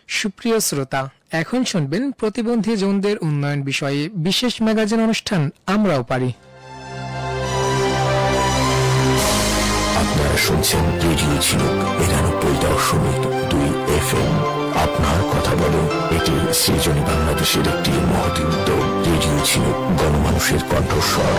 সুপ্রিয় শ্রোতা, এখন শুনবেন প্রতিবন্ধী জনদের উন্নয়ন বিষয়ে বিশেষ ম্যাগাজিন অনুষ্ঠান আমরাও পারি। আপনারা শুনছেন রেডিও ঝিনুক ৯৯.২ FM। আপনার কথা বলে, এটি সৃজনী বাংলাদেশের একটি মহৎ উদ্যোগ। রেডিও ঝিনুক, গণমানুষের কণ্ঠস্বর।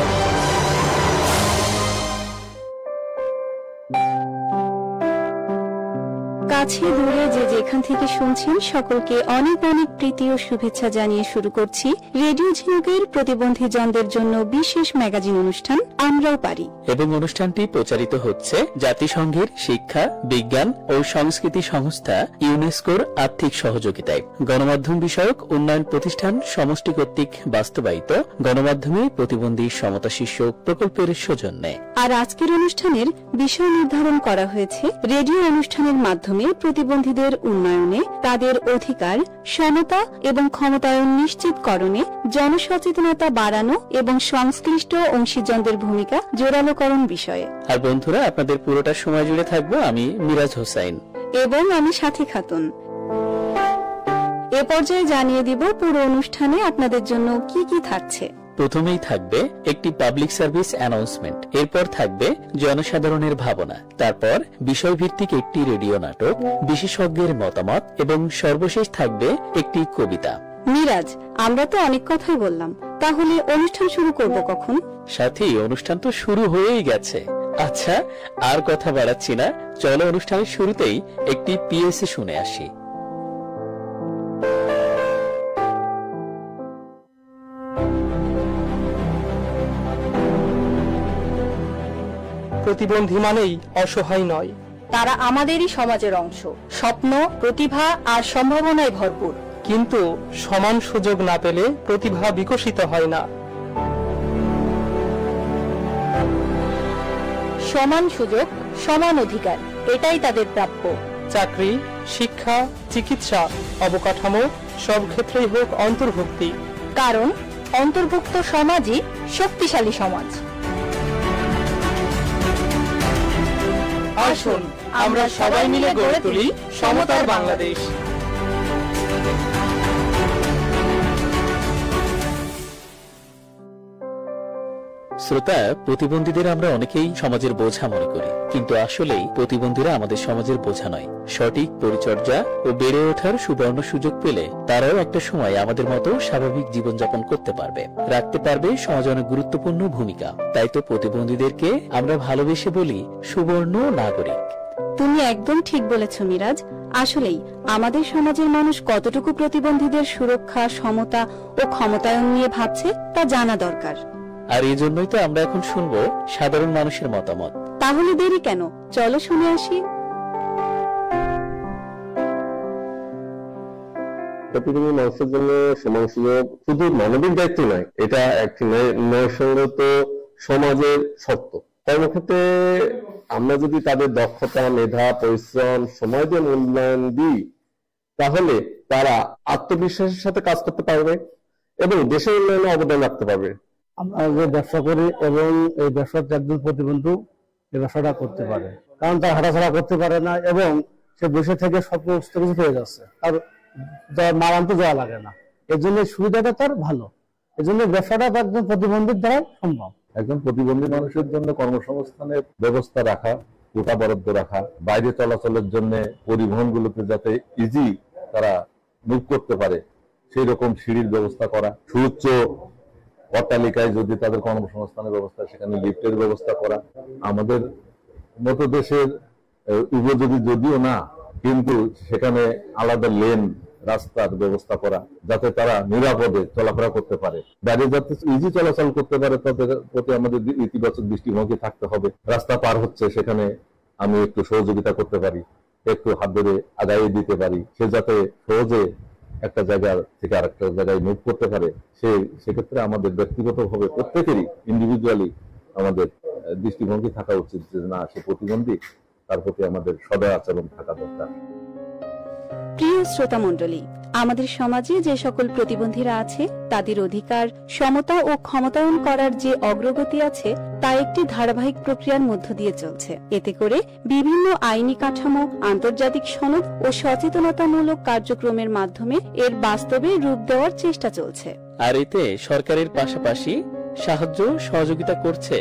কাছে দূরে যে যেখান থেকে শুনছেন সকলকে অনেক অনেক প্রীতি ও শুভেচ্ছা জানিয়ে শুরু করছি রেডিও ঝিনুকের প্রতিবন্ধী জনদের জন্য বিশেষ ম্যাগাজিন অনুষ্ঠান আমরাও পারি। এবং অনুষ্ঠানটি প্রচারিত হচ্ছে জাতিসংঘের শিক্ষা, বিজ্ঞান ও সংস্কৃতি সংস্থা ইউনেস্কোর আর্থিক সহযোগিতায় গণমাধ্যম বিষয়ক উন্নয়ন প্রতিষ্ঠান সমষ্টি কর্তৃক বাস্তবায়িত গণমাধ্যমে প্রতিবন্ধী সমতা শীর্ষক প্রকল্পের সৌজন্যে। আর আজকের অনুষ্ঠানের বিষয় নির্ধারণ করা হয়েছে রেডিও অনুষ্ঠানের মাধ্যমে প্রতিবন্ধীদের উন্নয়নে, তাদের অধিকার, সমতা এবং ক্ষমতায়ন নিশ্চিতকরণে জনসচেতনতা বাড়ানো এবং সংশ্লিষ্ট অংশীজনদের ভূমিকা জোরালোকরণ বিষয়ে। আর বন্ধুরা, আপনাদের পুরোটা সময় জুড়ে থাকবো আমি মিরাজ হোসাইন এবং আমি সাথী খাতুন। এ পর্যায়ে জানিয়ে দিব পুরো অনুষ্ঠানে আপনাদের জন্য কি কি থাকছে। প্রথমেই থাকবে একটি পাবলিক সার্ভিস অ্যানাউন্সমেন্ট, এরপর থাকবে জনসাধারণের ভাবনা, তারপর বিষয়ভিত্তিক একটি রেডিও নাটক, বিশেষজ্ঞের মতামত এবং সর্বশেষ থাকবে একটি কবিতা। মিরাজ, আমরা তো অনেক কথাই বললাম, তাহলে অনুষ্ঠান শুরু করব কখন? সাথে অনুষ্ঠান তো শুরু হয়েই গেছে। আচ্ছা, আর কথা বাড়াচ্ছি না, চলো অনুষ্ঠানের শুরুতেই একটি পিএসএ শুনে আসি। প্রতিবন্ধী মানেই অসহায় নয়, তারা আমাদেরই সমাজের অংশ, স্বপ্ন, প্রতিভা আর সম্ভাবনায় ভরপুর। কিন্তু সমান সুযোগ না পেলে প্রতিভা বিকশিত হয় না। সমান সুযোগ, সমান অধিকার, এটাই তাদের প্রাপ্য। চাকরি, শিক্ষা, চিকিৎসা, অবকাঠামো সব ক্ষেত্রেই হোক অন্তর্ভুক্তি, কারণ অন্তর্ভুক্ত সমাজই শক্তিশালী সমাজ। আসুন আমরা সবাই মিলে গড়ে তুলি সমতার বাংলাদেশ। শ্রোতা, প্রতিবন্ধীদের আমরা অনেকেই সমাজের বোঝা মনে করি, কিন্তু আসলেই প্রতিবন্ধীরা আমাদের সমাজের বোঝা নয়। সঠিক পরিচর্যা ও বেড়ে ওঠার সুবর্ণ সুযোগ পেলে তারাও একটা সময় আমাদের মতো স্বাভাবিক জীবনযাপন করতে পারবে, রাখতে পারবে সমাজে অনেক গুরুত্বপূর্ণ ভূমিকা। তাই তো প্রতিবন্ধীদেরকে আমরা ভালোবেসে বলি সুবর্ণ নাগরিক। তুমি একদম ঠিক বলেছ মিরাজ। আসলেই আমাদের সমাজের মানুষ কতটুকু প্রতিবন্ধীদের সুরক্ষা, সমতা ও ক্ষমতায়ন নিয়ে ভাবছে তা জানা দরকার। আর এই জন্যই তো আমরা এখন শুনবো সাধারণ মানুষের মতামত। তাহলে দেরি কেন, চলো শুনে আসি। প্রতিবন্ধী মানুষের জন্য সমান সুযোগ শুধু মানবিক দায়িত্ব নয়, এটা একটি ন্যায়সঙ্গত সমাজের সত্য। কর্মক্ষেত্রে আমরা যদি তাদের দক্ষতা, মেধা, পরিশ্রম, সময় দিয়ে মূল্যায়ন দিই, তাহলে তারা আত্মবিশ্বাসের সাথে কাজ করতে পারবে এবং দেশের উন্নয়নে অবদান রাখতে পারবে। আমরা যে ব্যবসা করি এবং এই ব্যবসাতে একজন প্রতিবন্ধী এই ব্যবসাটা করতে পারে, কারণ তার হাঁটাচলা করতে পারে না এবং সে বসে থেকে সমস্ত কিছু পেয়ে যাচ্ছে, তার মাল আনতে যাওয়া লাগে না। এর জন্য সুবিধাটা তার ভালো, এই জন্য ব্যবসাটা একজন প্রতিবন্ধীর দ্বারা সম্ভব। একজন প্রতিবন্ধী মানুষের জন্য কর্মসংস্থানের ব্যবস্থা রাখা, কোটা বরাদ্দ রাখা, বাইরে চলাচলের জন্য পরিবহন গুলোতে যাতে ইজি তারা মুভ করতে পারে সেই রকম সিঁড়ির ব্যবস্থা করা, সুউচ্চ অট্টালিকায় যদি তাদের কর্মসংস্থানের ব্যবস্থা, সেখানে লিফটের ব্যবস্থা করা। আমাদের মতো দেশের উপযোগী যদিও না, কিন্তু সেখানে আলাদা লেন, রাস্তার ব্যবস্থা করা, যাতে তারা নিরাপদে চলাফেরা করতে পারে, বাইরে যাতে ইজি চলাচল করতে পারে, তাদের প্রতি আমাদের ইতিবাচক দৃষ্টিভঙ্গি থাকতে হবে। রাস্তা পার হচ্ছে, সেখানে আমি একটু সহযোগিতা করতে পারি, একটু হাত ধরে আগাইয়ে দিতে পারি, সে যাতে সহজে একটা জায়গা থেকে আরেকটা জায়গায় মুভ করতে পারে। সেক্ষেত্রে আমাদের ব্যক্তিগতভাবে প্রত্যেকেরই ইন্ডিভিজুয়ালি আমাদের দৃষ্টিভঙ্গি থাকা উচিত যে না, সে প্রতিবন্ধী, তার প্রতি আমাদের সদয় আচরণ থাকা দরকার। প্রিয় শ্রোতা মণ্ডলী, আমাদের সমাজে যে সকল প্রতিবন্ধীরা আছে তাদের অধিকার, সমতা ও ক্ষমতায়ন করার যে অগ্রগতি আছে তা একটি ধারাবাহিক প্রক্রিয়ার মধ্য দিয়ে চলছে। এতে করে বিভিন্ন আইনি কাঠামো, আন্তর্জাতিক সনদ ও সচেতনতামূলক কার্যক্রমের মাধ্যমে এর বাস্তবে রূপ দেওয়ার চেষ্টা চলছে। আর এতে সরকারের পাশাপাশি সাহায্য সহযোগিতা করছে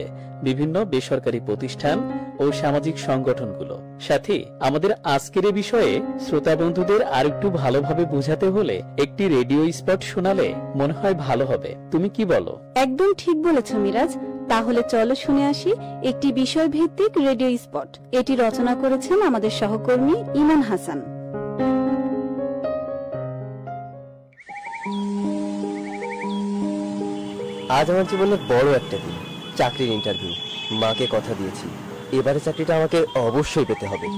বিভিন্ন বেসরকারি প্রতিষ্ঠান ও সামাজিক সংগঠনগুলো। সাথী, আমাদের আজকের এই বিষয়ে শ্রোতা বন্ধুদের আরেকটু ভালোভাবে বোঝাতে হলে একটি রেডিও স্পট শোনালে মনে হয় ভালো হবে। তুমি কি বলো? একদম ঠিক বলেছ মিরাজ। তাহলে চলো শুনে আসি একটি বিষয় ভিত্তিক রেডিও স্পট। এটি রচনা করেছেন আমাদের সহকর্মী ইমান হাসান। আজ আমার জীবনের বড় একটা দিন, চাকরির ইন্টারভিউ। মাকে কথা দিয়েছি, এবারে চাকরিটা আমাকে অবশ্যই পেতে হবে।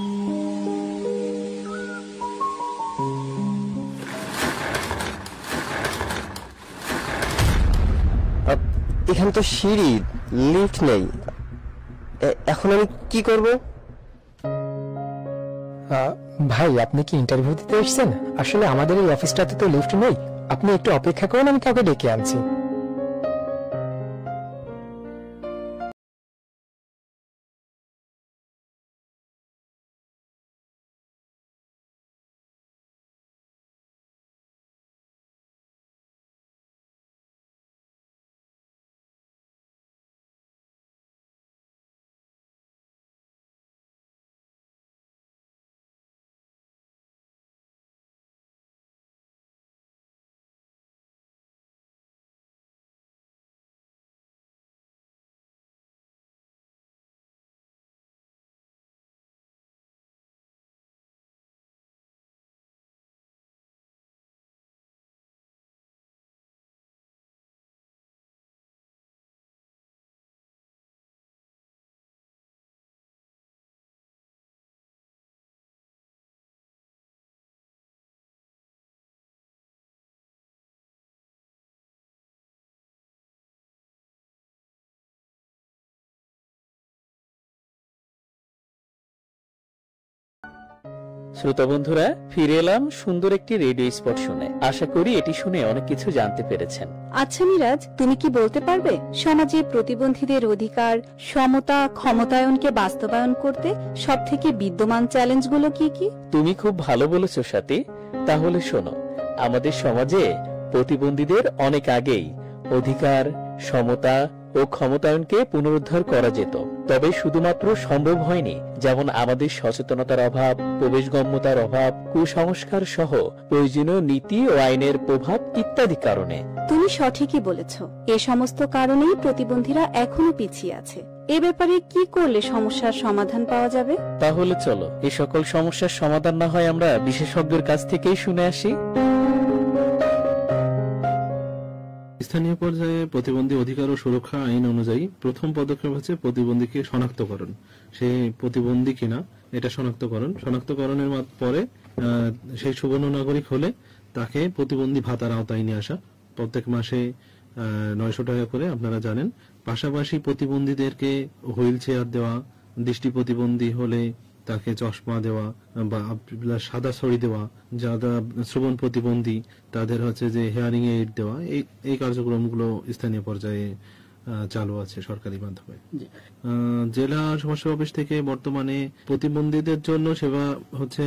এখানে তো সিঁড়ি, লিফট নেই। এখন আমি কি করব? ভাই, আপনি কি ইন্টারভিউ দিতে এসেছেন? আসলে আমাদের এই অফিসটাতে তো লিফট নেই। আপনি একটু অপেক্ষা করুন, আমি কাউকে ডেকে আনছি। শ্রোতা বন্ধুরা, ফিরে এলাম সুন্দর একটি রেডিও স্পট শুনে। আশা করি এটি শুনে অনেক কিছু জানতে পেরেছেন। আচ্ছা মিরাজ, তুমি কি বলতে পারবে সমাজে প্রতিবন্ধীদের অধিকার, সমতা, ক্ষমতায়নকে বাস্তবায়ন করতে সবথেকে বিদ্যমান চ্যালেঞ্জগুলো কি কি? তুমি খুব ভালো বলেছো সাথী। তাহলে শোনো, আমাদের সমাজে প্রতিবন্ধীদের অনেক আগেই অধিকার, সমতা ও ক্ষমতায়নকে পুনরুদ্ধার করা যেত। তবে শুধুমাত্র সম্ভব হয়নি। যেমন আমাদের সচেতনতার অভাব, প্রবেশগম্যতার অভাব, কুসংস্কার সহ প্রয়োজনীয় নীতি ও আইনের প্রভাব ইত্যাদি কারণে। তুমি সঠিকই বলেছ। এ সমস্ত কারণেই প্রতিবন্ধীরা এখনো পিছিয়ে আছে। এ ব্যাপারে কি করলে সমস্যার সমাধান পাওয়া যাবে? তাহলে চলো এই সকল সমস্যার সমাধান না হয় আমরা বিশেষজ্ঞের কাছ থেকেই শুনে আসি। স্থানীয় পর্যায়ে প্রতিবন্ধী অধিকার ও সুরক্ষা আইন অনুযায়ী প্রথম পদক্ষেপ হচ্ছে প্রতিবন্ধীকে শনাক্তকরণ। সে প্রতিবন্ধী কিনা এটা শনাক্তকরণের পরে সেই সুবর্ণ নাগরিক হলে তাকে প্রতিবন্ধী ভাতার আওতায় নিয়ে আসা। প্রত্যেক মাসে 900 টাকা করে, আপনারা জানেন। পাশাপাশি প্রতিবন্ধীদেরকে হুইল চেয়ার দেওয়া, দৃষ্টি প্রতিবন্ধী হলে তাকে চশমা দেওয়া বা সাদা ছড়ি দেওয়া, যারা শ্রবণ প্রতিবন্ধী তাদের হচ্ছে যে হিয়ারিং এইড দেওয়া, এই কার্যক্রমগুলো স্থানীয় পর্যায়ে চালু আছে সরকারি মাধ্যমে। জেলা সমাজসেবা অফিস থেকে বর্তমানে প্রতিবন্ধীদের জন্য সেবা হচ্ছে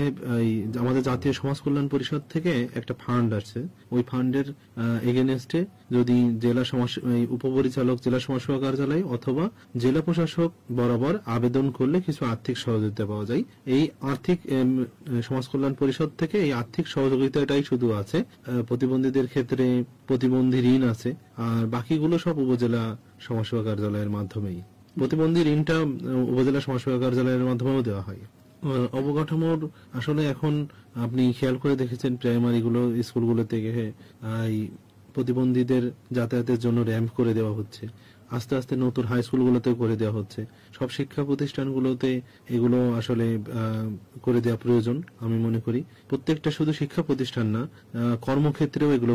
আমাদের জাতীয় সমাজ কল্যাণ পরিষদ থেকে একটা ফান্ড আছে। ওই ফান্ডের এগেনস্টে যদি জেলা উপপরিচালক, জেলা সমাজসেবা কার্যালয় অথবা জেলা প্রশাসক বরাবর আবেদন করলে কিছু আর্থিক সহযোগিতা পাওয়া যায়। এই আর্থিক সমাজ কল্যাণ পরিষদ থেকে এই আর্থিক সহযোগিতাটাই শুধু আছে। প্রতিবন্ধীদের ক্ষেত্রে প্রতিবন্ধী ঋণ আছে, আর বাকিগুলো সব উপজেলা সমাজসেবা কার্যালয়ের মাধ্যমেই। প্রতিবন্ধী ঋণটা উপজেলা সমাজসেবা কার্যালয়ের মাধ্যমেও দেওয়া হয়। অবকাঠামোর আসলে এখন আপনি খেয়াল করে দেখেছেন প্রাইমারি স্কুলগুলো থেকে প্রতিবন্ধীদের যাতায়াতের জন্য র্যাম্প করে দেওয়া হচ্ছে। আস্তে আস্তে নতুন হাই স্কুলগুলোতেও করে দেওয়া হচ্ছে। সব শিক্ষা প্রতিষ্ঠানগুলোতে এগুলো আসলে করে দেওয়া প্রয়োজন আমি মনে করি। প্রত্যেকটা শুধু শিক্ষা প্রতিষ্ঠান না, কর্মক্ষেত্রেও এগুলো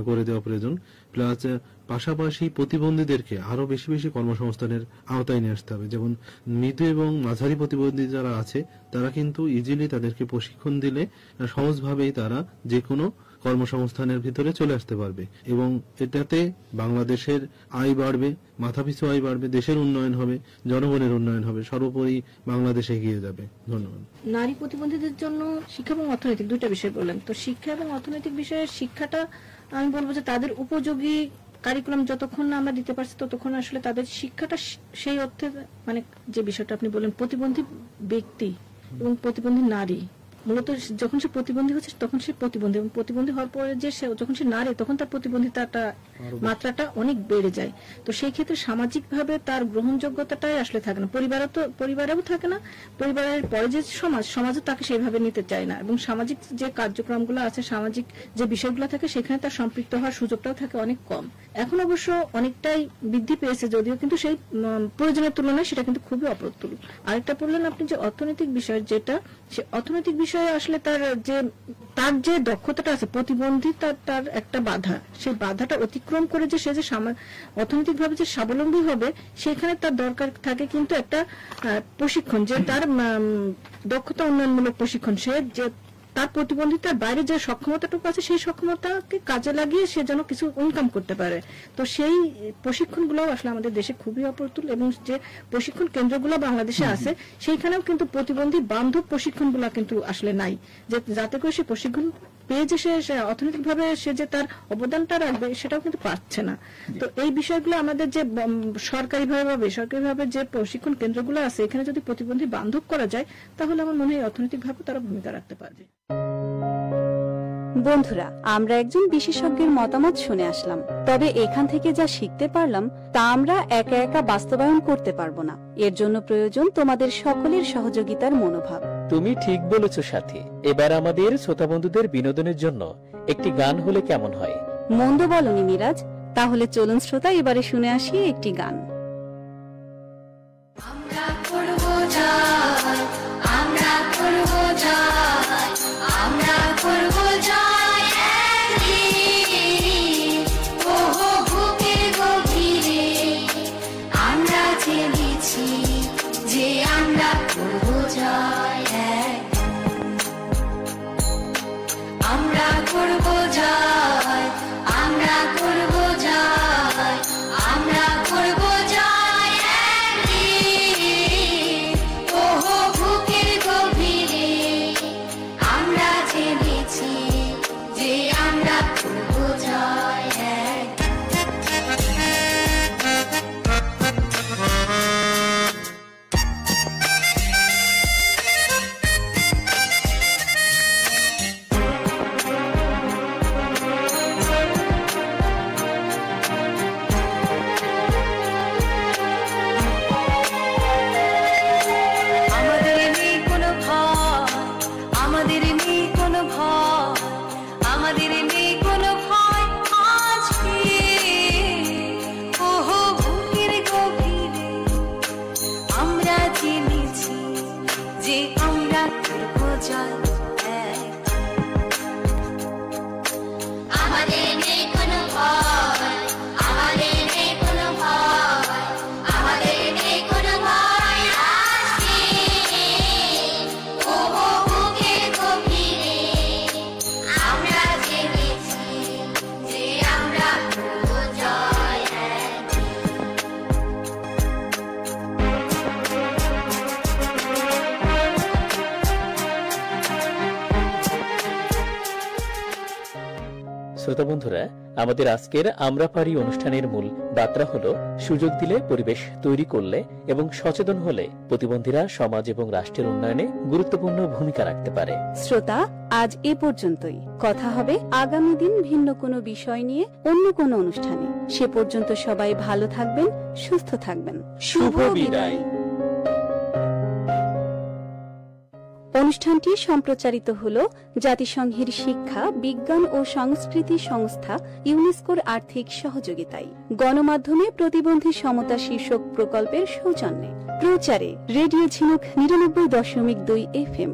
করে দেওয়া প্রয়োজন। প্লাস পাশাপাশি প্রতিবন্ধীদেরকে আরো বেশি বেশি কর্মসংস্থানের আওতায় নিয়ে আসতে হবে। যেমন মৃদু এবং মাঝারি প্রতিবন্ধী যারা আছে তারা কিন্তু ইজিলি তাদেরকে প্রশিক্ষণ দিলে সহজভাবেই তারা যে কোনো কর্মসংস্থানের ভিতরে চলে আসতে পারবে এবং এটাতে বাংলাদেশের আয় বাড়বে, মাথাপিছু আয় বাড়বে, দেশের উন্নয়ন হবে, জনগণের উন্নয়ন হবে, সর্বোপরি বাংলাদেশ এগিয়ে যাবে। ধন্যবাদ। নারী প্রতিবন্ধীদের জন্য শিক্ষা এবং অর্থনৈতিক দুইটা বিষয় বললেন, তো শিক্ষা এবং অর্থনৈতিক বিষয়ে শিক্ষাটা আমি বলবো যে তাদের উপযোগী কারিকুলাম যতক্ষণ না আমরা দিতে পারছি ততক্ষণ আসলে তাদের শিক্ষাটা সেই অর্থে মানে যে বিষয়টা আপনি বললেন প্রতিবন্ধী ব্যক্তি এবং প্রতিবন্ধী নারী, মূলত যখন সে প্রতিবন্ধী হচ্ছে তখন সে প্রতিবন্ধী, এবং প্রতিবন্ধী হওয়ার পরে যে যখন সে নারী তখন তার প্রতিবন্ধিতাটা মাত্রাটা অনেক বেড়ে যায়। তো সেই ক্ষেত্রে সামাজিক ভাবে তার গ্রহণযোগ্যতাটাই আসলে থাকে না, পরিবারেও থাকে না, পরিবারের পরে যে সমাজও তাকে সেইভাবে নিতে চায় না, এবং সামাজিক যে কার্যক্রমগুলো আছে, সামাজিক যে বিষয়গুলো থাকে সেখানে তার সম্পৃক্ত হওয়ার সুযোগটাও থাকে অনেক কম। এখন অবশ্য অনেকটাই বৃদ্ধি পেয়েছে যদিও, কিন্তু সেই প্রয়োজনের তুলনায় সেটা কিন্তু খুবই অপ্রতুল। আরেকটা বললেন আপনি যে অর্থনৈতিক বিষয়, যেটা সে অর্থনৈতিক বিষয়ে আসলে তার যে দক্ষতাটা আছে, প্রতিবন্ধী তার একটা বাধা, সেই বাধাটা অতিক্রম করে যে সে যে অর্থনৈতিক ভাবে যে স্বাবলম্বী হবে সেখানে তার দরকার থাকে কিন্তু একটা প্রশিক্ষণ, যে তার দক্ষতা উন্নয়নমূলক প্রশিক্ষণ, সে যে তার প্রতিবন্ধিতার বাইরে যে সক্ষমতাটুকু আছে সেই সক্ষমতাকে কাজে লাগিয়ে সে যেন কিছু ইনকাম করতে পারে। তো সেই প্রশিক্ষণগুলো আসলে আমাদের দেশে খুবই অপ্রতুল, এবং যে প্রশিক্ষণ কেন্দ্রগুলো বাংলাদেশে আছে সেইখানেও কিন্তু প্রতিবন্ধী বান্ধব প্রশিক্ষণগুলো কিন্তু আসলে নাই, যে যাতে করে সে প্রশিক্ষণ পেয়ে যে সে অর্থনৈতিকভাবে সে যে তার অবদানটা রাখবে সেটাও কিন্তু পাচ্ছে না। তো এই বিষয়গুলো আমাদের যে সরকারিভাবে বা বেসরকারিভাবে যে প্রশিক্ষণ কেন্দ্রগুলো আছে এখানে যদি প্রতিবন্ধী বান্ধব করা যায় তাহলে আমার মনে হয় অর্থনৈতিকভাবে তারা ভূমিকা রাখতে পারবে। বন্ধুরা, আমরা একজন বিশেষজ্ঞের মতামত শুনে আসলাম, তবে এখান থেকে যা শিখতে পারলাম তা আমরা একা একা বাস্তবায়ন করতে পারবো না। এর জন্য প্রয়োজন তোমাদের সকলের সহযোগিতার মনোভাব। তুমি ঠিক বলেছ সাথী। এবার আমাদের শ্রোতা বন্ধুদের বিনোদনের জন্য একটি গান হলে কেমন হয়? মন্দ বলনি মিরাজ, তাহলে চলুন শ্রোতা এবারে শুনে আসি একটি গান। আমরা করব জয়, আমরা করব জয়, আমরা করব জয় একদিন, ওহো বুকের গভীরে আমরা জেনেছি যে আমরা করব জয় একদিন। আমরা করব জয়, আমরা করব জয়, আমরা করব জয় একদিন, ওহো বুকের গভীরে আমরা জেনেছি যে আমরা করব জয় শ্রোতা বন্ধুরা, আমাদের আজকের আমরা পারি অনুষ্ঠানের মূল বার্তা হলো সুযোগ দিলে, পরিবেশ তৈরি করলে এবং সচেতন হলে প্রতিবন্ধীরা সমাজ এবং রাষ্ট্রের উন্নয়নে গুরুত্বপূর্ণ ভূমিকা রাখতে পারে। শ্রোতা, আজ এ পর্যন্তই। কথা হবে আগামী দিন ভিন্ন কোনো বিষয় নিয়ে অন্য কোনো অনুষ্ঠানে। সে পর্যন্ত সবাই ভালো থাকবেন, সুস্থ থাকবেন। শুভ বিদায়। অনুষ্ঠানটি সম্প্রচারিত হল জাতিসংঘের শিক্ষা, বিজ্ঞান ও সংস্কৃতি সংস্থা ইউনেস্কোর আর্থিক সহযোগিতায় গণমাধ্যমে প্রতিবন্ধী সমতা শীর্ষক প্রকল্পের সৌজন্যে। প্রচারে রেডিও ঝিনুক ৯৯.২ FM।